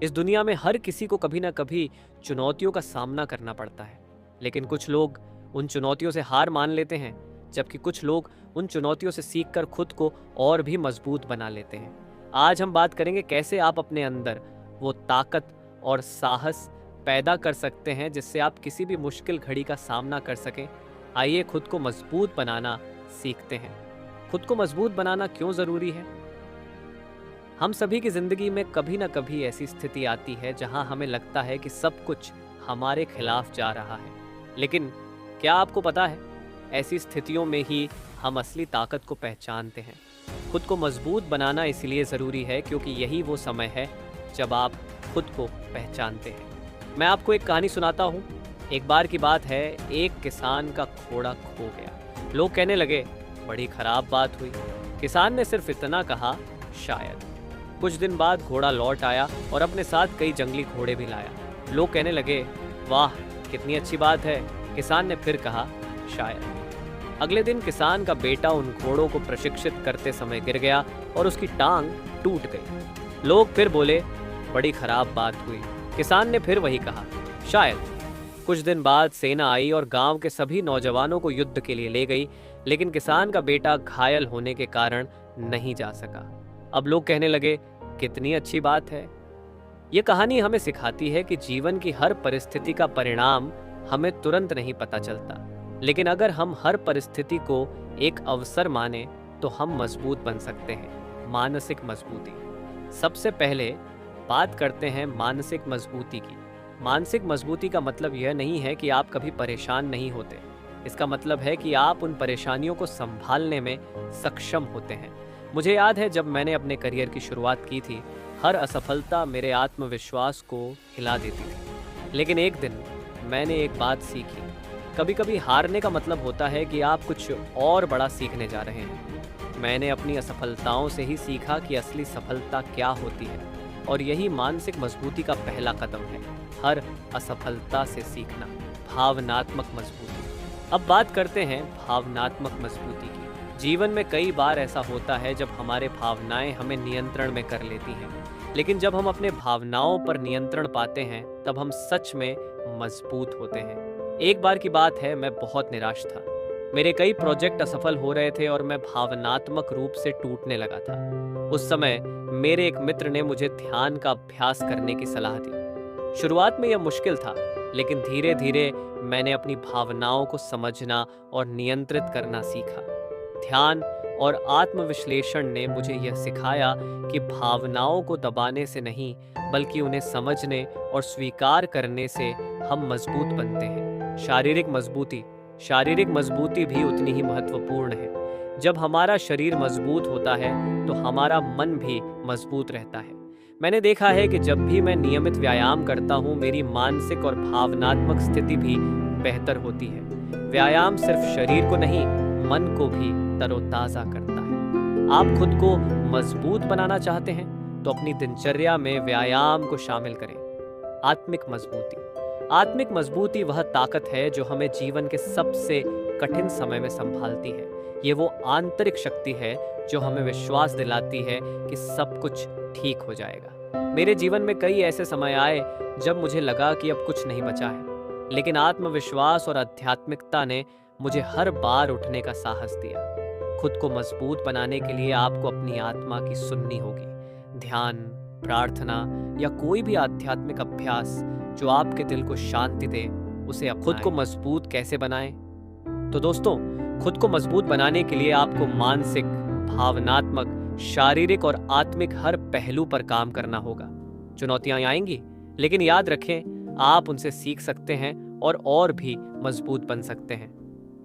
इस दुनिया में हर किसी को कभी ना कभी चुनौतियों का सामना करना पड़ता है, लेकिन कुछ लोग उन चुनौतियों से हार मान लेते हैं, जबकि कुछ लोग उन चुनौतियों से सीखकर खुद को और भी मजबूत बना लेते हैं। आज हम बात करेंगे कैसे आप अपने अंदर वो ताकत और साहस पैदा कर सकते हैं जिससे आप किसी भी मुश्किल घड़ी का सामना कर सकें। आइए खुद को मजबूत बनाना सीखते हैं। खुद को मजबूत बनाना क्यों ज़रूरी है? हम सभी की ज़िंदगी में कभी ना कभी ऐसी स्थिति आती है जहां हमें लगता है कि सब कुछ हमारे खिलाफ जा रहा है। लेकिन क्या आपको पता है, ऐसी स्थितियों में ही हम असली ताकत को पहचानते हैं। खुद को मजबूत बनाना इसलिए ज़रूरी है क्योंकि यही वो समय है जब आप खुद को पहचानते हैं। मैं आपको एक कहानी सुनाता हूँ। एक बार की बात है, एक किसान का घोड़ा खो गया। लोग कहने लगे, बड़ी खराब बात हुई। किसान ने सिर्फ इतना कहा, शायद। कुछ दिन बाद घोड़ा लौट आया और अपने साथ कई जंगली घोड़े भी लाया। लोग कहने लगे, वाह कितनी अच्छी बात है। किसान ने फिर कहा, शायद। अगले दिन किसान का बेटा उन घोड़ों को प्रशिक्षित करते समय गिर गया और उसकी टांग टूट गई। लोग फिर बोले, बड़ी खराब बात हुई। किसान ने फिर वही कहा, शायद। कुछ दिन बाद सेना आई और गांव के सभी नौजवानों को युद्ध के लिए ले गई, लेकिन किसान का बेटा घायल होने के कारण नहीं जा सका। अब लोग कहने लगे, कितनी अच्छी बात है। ये कहानी हमें सिखाती है कि जीवन की हर परिस्थिति का परिणाम हमें तुरंत नहीं पता चलता, लेकिन अगर हम हर परिस्थिति को एक अवसर माने तो हम मजबूत बन सकते हैं। मानसिक मजबूती। सबसे पहले बात करते हैं मानसिक मजबूती की। मानसिक मजबूती का मतलब यह नहीं है कि आप कभी परेशान नहीं होते। इसका मतलब है कि आप उन परेशानियों को संभालने में सक्षम होते हैं। मुझे याद है जब मैंने अपने करियर की शुरुआत की थी, हर असफलता मेरे आत्मविश्वास को हिला देती थी। लेकिन एक दिन मैंने एक बात सीखी, कभी कभी हारने का मतलब होता है कि आप कुछ और बड़ा सीखने जा रहे हैं। मैंने अपनी असफलताओं से ही सीखा कि असली सफलता क्या होती है, और यही मानसिक मजबूती का पहला कदम है, हर असफलता से सीखना। भावनात्मक मजबूती। अब बात करते हैं भावनात्मक मजबूती की। जीवन में कई बार ऐसा होता है जब हमारे भावनाएं हमें नियंत्रण में कर लेती हैं, लेकिन जब हम अपने भावनाओं पर नियंत्रण पाते हैं तब हम सच में मजबूत होते हैं। एक बार की बात है, मैं बहुत निराश था। मेरे कई प्रोजेक्ट असफल हो रहे थे और मैं भावनात्मक रूप से टूटने लगा था। उस समय मेरे एक मित्र ने मुझे ध्यान का अभ्यास करने की सलाह दी। शुरुआत में यह मुश्किल था, लेकिन धीरे धीरे मैंने अपनी भावनाओं को समझना और नियंत्रित करना सीखा। ध्यान और आत्मविश्लेषण ने मुझे यह सिखाया कि भावनाओं को दबाने से नहीं, बल्कि उन्हें समझने और स्वीकार करने से हम मजबूत बनते हैं। शारीरिक मजबूती। शारीरिक मजबूती भी उतनी ही महत्वपूर्ण है। जब हमारा शरीर मजबूत होता है तो हमारा मन भी मजबूत रहता है। मैंने देखा है कि जब भी मैं नियमित व्यायाम करता हूँ, मेरी मानसिक और भावनात्मक स्थिति भी बेहतर होती है। व्यायाम सिर्फ शरीर को नहीं, मन को भी तरोताजा करता है। आप खुद को मजबूत बनाना चाहते हैं तो अपनी दिनचर्या में व्यायाम को शामिल करें। आत्मिक मजबूती। आत्मिक मजबूती वह ताकत है जो हमें जीवन के सबसे कठिन समय में संभालती है। ये वो आंतरिक शक्ति है जो हमें विश्वास दिलाती है कि सब कुछ ठीक हो जाएगा। मेरे जीवन में कई ऐसे समय आए जब मुझे लगा कि अब कुछ नहीं बचा है, लेकिन आत्मविश्वास और आध्यात्मिकता ने मुझे हर बार उठने का साहस दिया। खुद को मजबूत बनाने के लिए आपको अपनी आत्मा की सुननी होगी। ध्यान, प्रार्थना या कोई भी आध्यात्मिक अभ्यास जो आपके दिल को शांति दे, उसे अपनाएं। खुद को मजबूत कैसे बनाएं? तो दोस्तों, खुद को मजबूत बनाने के लिए आपको मानसिक, भावनात्मक, शारीरिक और आत्मिक हर पहलू पर काम करना होगा। चुनौतियां आएंगी, लेकिन याद रखें, आप उनसे सीख सकते हैं और भी मजबूत बन सकते हैं।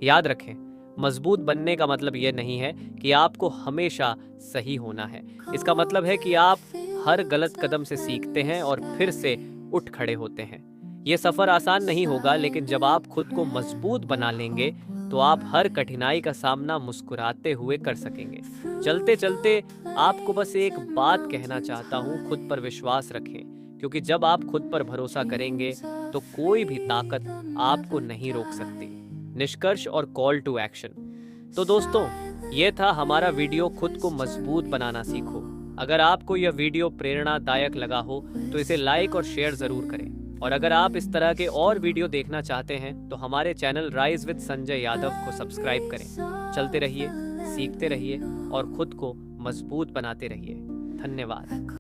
याद रखें, मजबूत बनने का मतलब यह नहीं है कि आपको हमेशा सही होना है। इसका मतलब है कि आप हर गलत कदम से सीखते हैं और फिर से उठ खड़े होते हैं। यह सफर आसान नहीं होगा, लेकिन जब आप खुद को मजबूत बना लेंगे तो आप हर कठिनाई का सामना मुस्कुराते हुए कर सकेंगे। चलते चलते आपको बस एक बात कहना चाहता हूँ, खुद पर विश्वास रखें, क्योंकि जब आप खुद पर भरोसा करेंगे तो कोई भी ताकत आपको नहीं रोक सकती। निष्कर्ष और कॉल टू एक्शन। तो दोस्तों, ये था हमारा वीडियो, खुद को मजबूत बनाना सीखो। अगर आपको यह वीडियो प्रेरणादायक लगा हो तो इसे लाइक और शेयर ज़रूर करें। और अगर आप इस तरह के और वीडियो देखना चाहते हैं तो हमारे channel rise with Sanjay Yadav को सब्सक्राइब करें। चलते रहिए, सीखते रहिए और खुद को मजबूत बनाते रहिए। धन्यवाद।